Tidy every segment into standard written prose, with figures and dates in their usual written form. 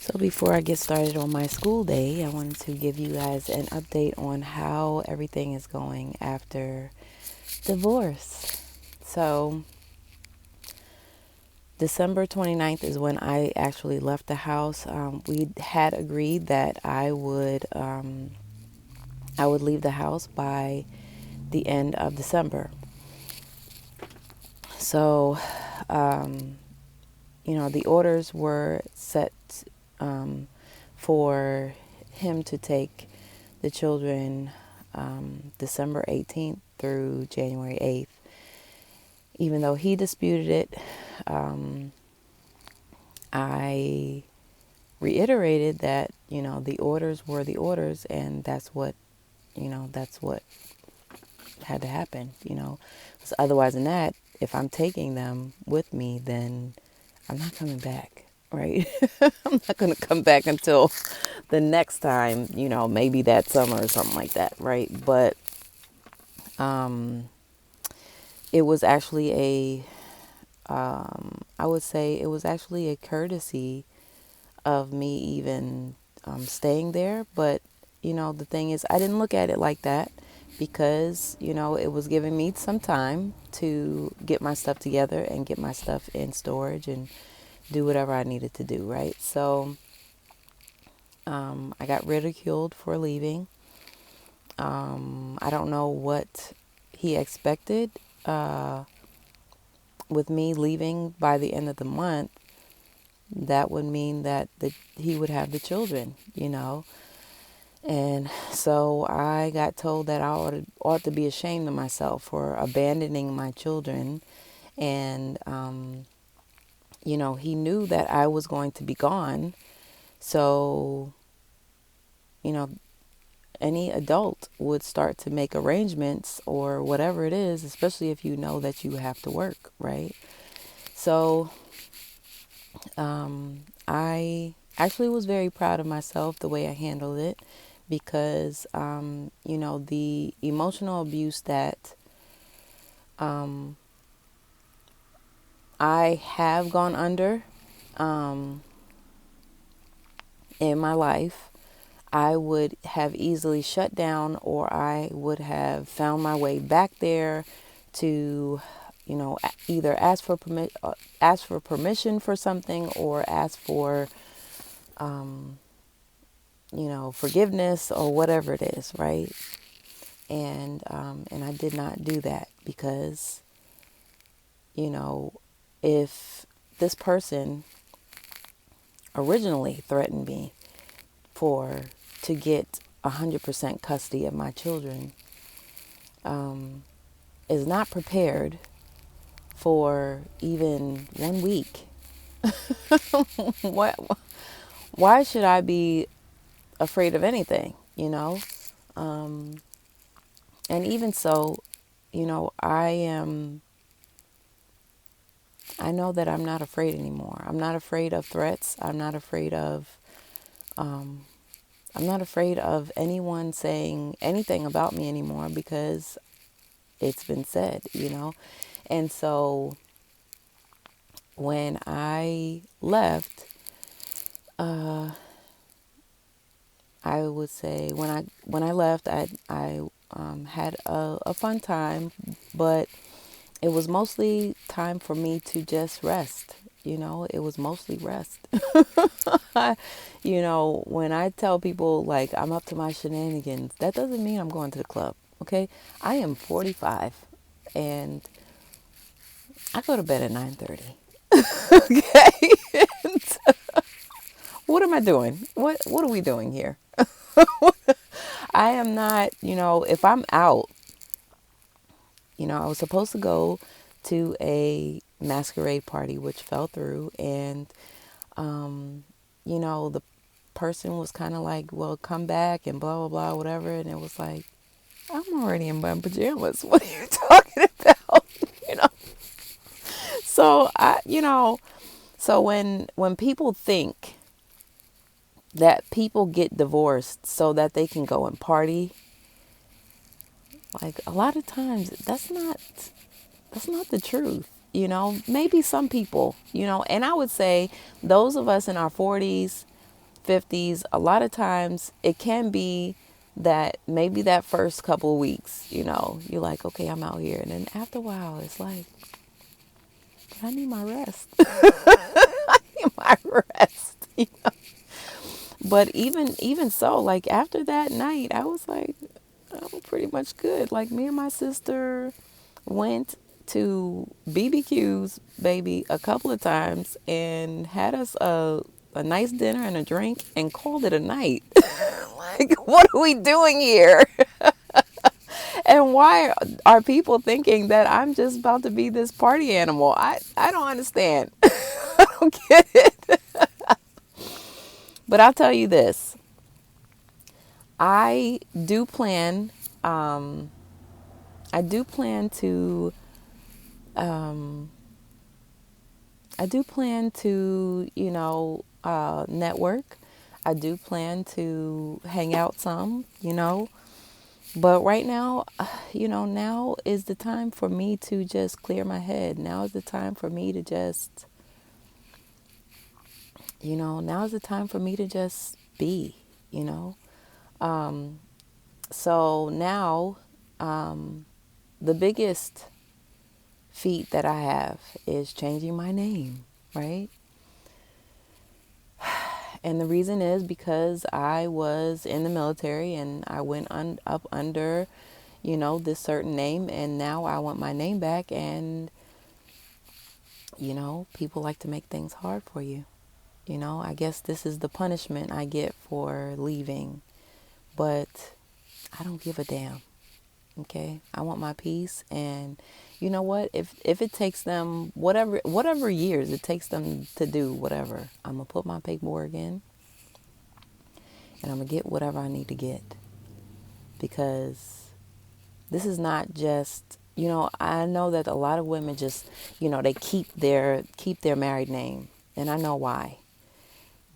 So before I get started on my school day, I wanted to give you guys an update on how everything is going after divorce. So December 29th is when I actually left the house. We had agreed that I would leave the house by the end of December. So, um, the orders were set um, for him to take the children December 18th through January 8th. Even though he disputed it, I reiterated that, the orders were the orders, and that's what had to happen, 'Cause otherwise than that, if I'm taking them with me, then I'm not coming back, right? I'm not going to come back until the next time, maybe that summer or something like that, right? But it was actually I would say it was actually a courtesy of me even staying there. But, the thing is, I didn't look at it like that because, it was giving me some time to get my stuff together and get my stuff in storage and do whatever I needed to do, right? So I got ridiculed for leaving. I don't know what he expected with me leaving by the end of the month. That would mean that he would have the children. And so I got told that I ought to be ashamed of myself for abandoning my children. And, he knew that I was going to be gone. So, you know, any adult would start to make arrangements or whatever it is, especially if you know that you have to work, right? So I actually was very proud of myself the way I handled it because, the emotional abuse that um, I have gone under in my life, I would have easily shut down, or I would have found my way back there to, either ask for permission for something, or ask for, forgiveness or whatever it is, right? And I did not do that because, if this person originally threatened me for to get 100% custody of my children, is not prepared for even 1 week. What? Why should I be afraid of anything? And even so, I am. I know that I'm not afraid anymore. I'm not afraid of threats. I'm not afraid of. I'm not afraid of anyone saying anything about me anymore because it's been said. And so when I left, I would say when I left, I had a fun time, but it was mostly time for me to just rest. It was mostly rest. When I tell people like I'm up to my shenanigans, that doesn't mean I'm going to the club. Okay, I am 45, and I go to bed at 9:30. Okay, what am I doing? What are we doing here? I am not. If I'm out, I was supposed to go to a masquerade party, which fell through, and the person was kind of like, well, come back and blah, blah, blah, whatever. And it was like, I'm already in my pajamas. What are you talking about? you know? So so when people think that people get divorced so that they can go and party, like a lot of times that's not the truth. Maybe some people, and I would say those of us in our 40s, 50s, a lot of times it can be that maybe that first couple of weeks, you're like, okay, I'm out here. And then after a while, it's like, I need my rest. I need my rest. But even so, like after that night, I was like, I'm pretty much good. Like me and my sister went to BBQ's, baby, a couple of times and had us a nice dinner and a drink and called it a night. Like, what are we doing here? And why are people thinking that I'm just about to be this party animal? I don't understand. I don't get it. But I'll tell you this. I do plan um I do plan to um I do plan to, network. I do plan to hang out some. But right now, now is the time for me to just clear my head. Now is the time for me to just, now is the time for me to just be, you know. Um, so now, the biggest feat that I have is changing my name, right? And the reason is because I was in the military and I went up under, this certain name, and now I want my name back. And, people like to make things hard for you. I guess this is the punishment I get for leaving, but I don't give a damn. Okay, I want my peace, and you know what? If it takes them whatever years it takes them to do whatever, I'm gonna put my paperwork in, and I'm gonna get whatever I need to get, because this is not just, I know that a lot of women just, they keep their married name, and I know why.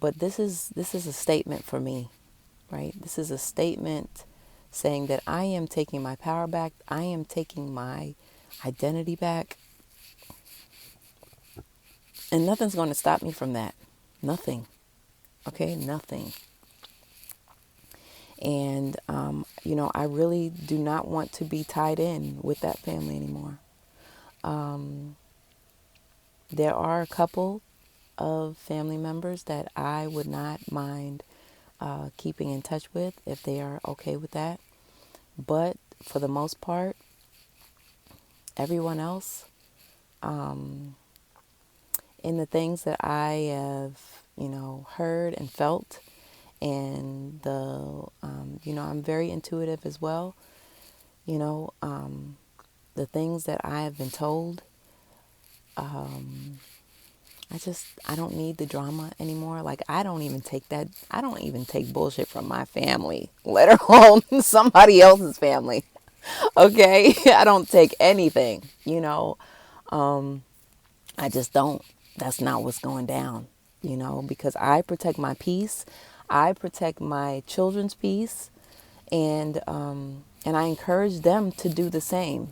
But this is a statement for me, right? This is a statement saying that I am taking my power back. I am taking my identity back. And nothing's going to stop me from that. Nothing. Okay? Nothing. And, I really do not want to be tied in with that family anymore. There are a couple of family members that I would not mind keeping in touch with if they are okay with that. But for the most part, everyone else, in the things that I have, heard and felt, and I'm very intuitive as well. The things that I have been told, I don't need the drama anymore. Like, I don't even take bullshit from my family, let alone somebody else's family. Okay? I don't take anything. I just don't. That's not what's going down, because I protect my peace. I protect my children's peace, and I encourage them to do the same.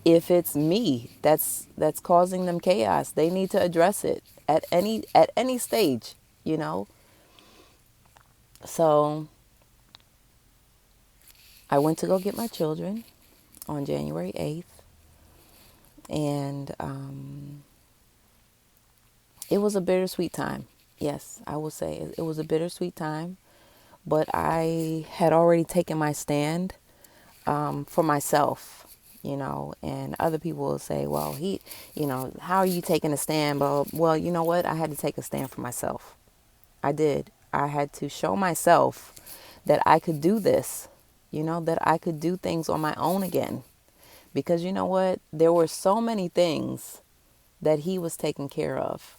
If it's me that's causing them chaos, they need to address it at any stage. So I went to go get my children on January 8th, and it was a bittersweet time. Yes, I will say it was a bittersweet time, but I had already taken my stand for myself. And other people will say, well, how are you taking a stand? But, well, you know what? I had to take a stand for myself. I did. I had to show myself that I could do this, that I could do things on my own again. Because you know what? There were so many things that he was taking care of,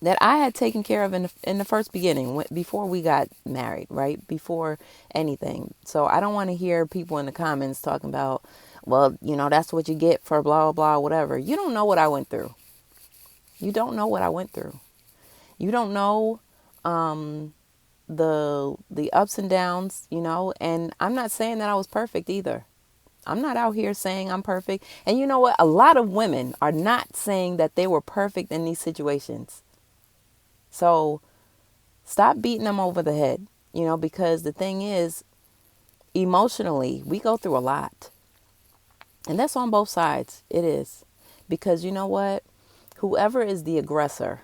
that I had taken care of in the first beginning, before we got married, right? Before anything. So I don't want to hear people in the comments talking about, well, that's what you get for blah, blah, blah, whatever. You don't know what I went through. You don't know what I went through. You don't know the ups and downs, and I'm not saying that I was perfect either. I'm not out here saying I'm perfect. And you know what? A lot of women are not saying that they were perfect in these situations. So Stop beating them over the head, because the thing is, emotionally, we go through a lot. And that's on both sides. It is. Because you know what? Whoever is the aggressor,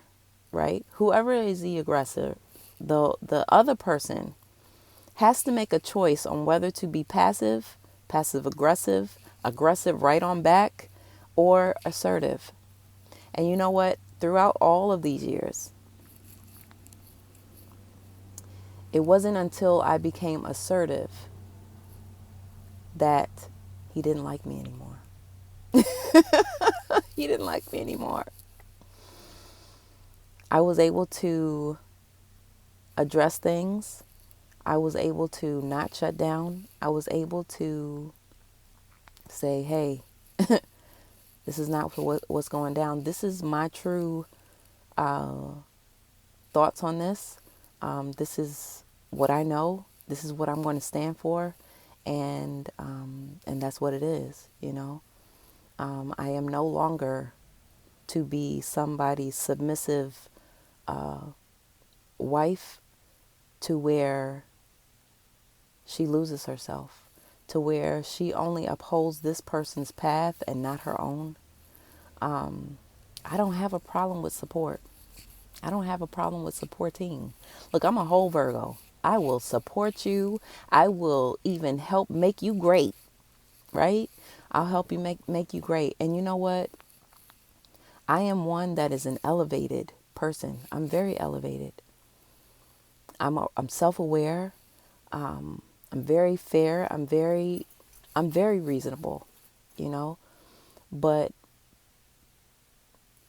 right? Whoever is the aggressor, the other person has to make a choice on whether to be passive aggressive, aggressive right on back, or assertive. And you know what? Throughout all of these years, it wasn't until I became assertive that he didn't like me anymore. He didn't like me anymore. I was able to address things. I was able to not shut down. I was able to say, hey, this is not what's going down. This is my true thoughts on this. This is what I know. This is what I'm going to stand for. And that's what it is, I am no longer to be somebody's submissive wife to where she loses herself, to where she only upholds this person's path and not her own. I don't have a problem with support. I don't have a problem with supporting. Look, I'm a whole Virgo. I will support you. I will even help make you great, right? I'll help you make you great. And you know what? I am one that is an elevated person. I'm very elevated. I'm self-aware. I'm very fair. I'm very reasonable, but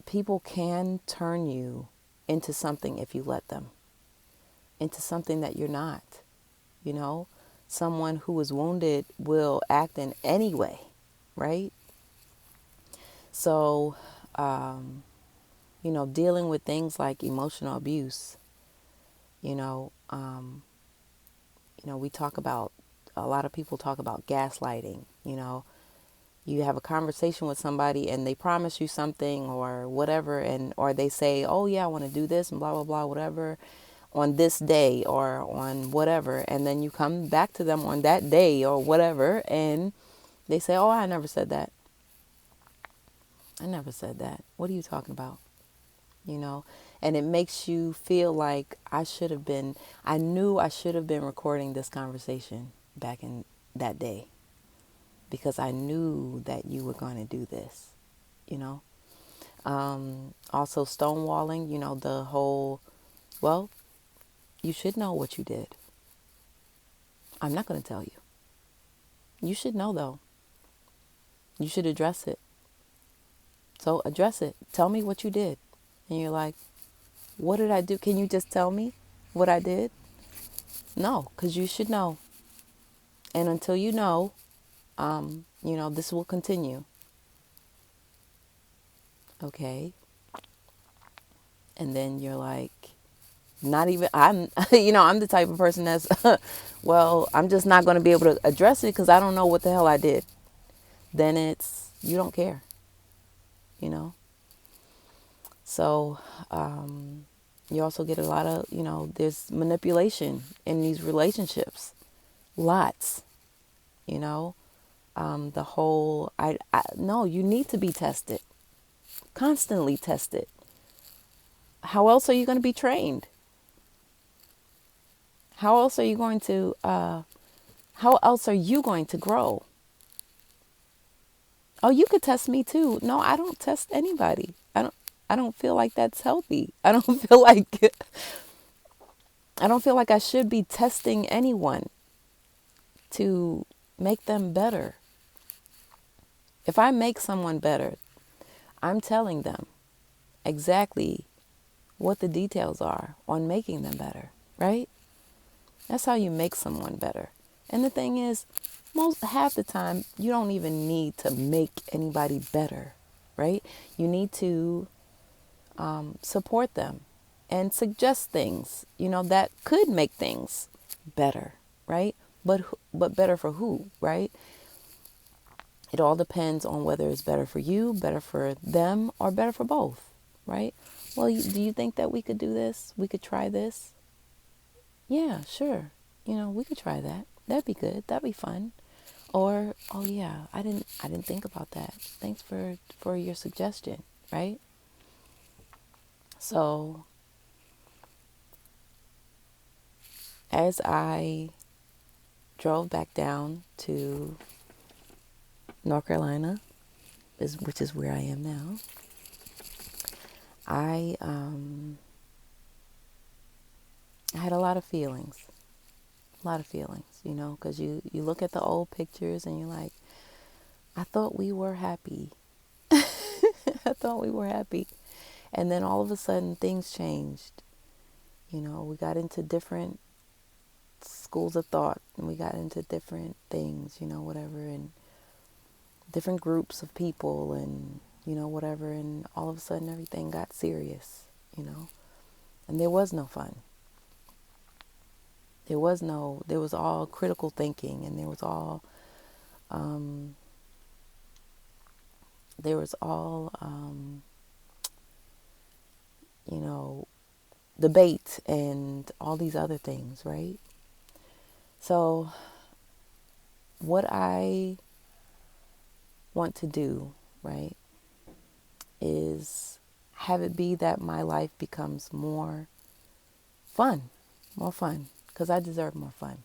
people can turn you into something if you let them, into something that you're not, someone who is wounded will act in any way, right? So, dealing with things like emotional abuse, we talk about, a lot of people talk about gaslighting, you have a conversation with somebody and they promise you something or whatever, or they say, oh yeah, I want to do this and blah, blah, blah, whatever, on this day or on whatever. And then you come back to them on that day or whatever and they say, oh, I never said that. I never said that. What are you talking about? And it makes you feel like I knew I should have been recording this conversation back in that day because I knew that you were going to do this, Also stonewalling, the whole, well, you should know what you did. I'm not going to tell you. You should know though. You should address it. So address it. Tell me what you did. And you're like, what did I do? Can you just tell me what I did? No, because you should know. And until you know, this will continue. Okay. And then you're like, not even, I'm the type of person that's, well, I'm just not going to be able to address it because I don't know what the hell I did. Then you don't care, So, you also get a lot of, there's manipulation in these relationships. Lots, the whole, no, you need to be tested, constantly tested. How else are you going to be trained? How else are you going to, grow? Oh, you could test me too. No, I don't test anybody. I don't feel like that's healthy. I don't feel like I should be testing anyone to make them better. If I make someone better, I'm telling them exactly what the details are on making them better, right? That's how you make someone better. And the thing is, half the time, you don't even need to make anybody better, right? You need to support them and suggest things, that could make things better, right? But better for who, right? It all depends on whether it's better for you, better for them, or better for both, right? Well, do you think that we could do this? We could try this? Yeah, sure. We could try that. That'd be good. That'd be fun. Or, oh yeah, I didn't think about that. Thanks for your suggestion, right? So, as I drove back down to North Carolina, which is where I am now, I had a lot of feelings. A lot of feelings, because you look at the old pictures and you're like, I thought we were happy. I thought we were happy. And then all of a sudden things changed. We got into different schools of thought and we got into different things, whatever, and different groups of people and, whatever. And all of a sudden everything got serious, you know, and there was no fun. There was all critical thinking and um, there was all, you know, debate and all these other things, right? So, what I want to do, right, is have it be that my life becomes more fun, because I deserve more fun.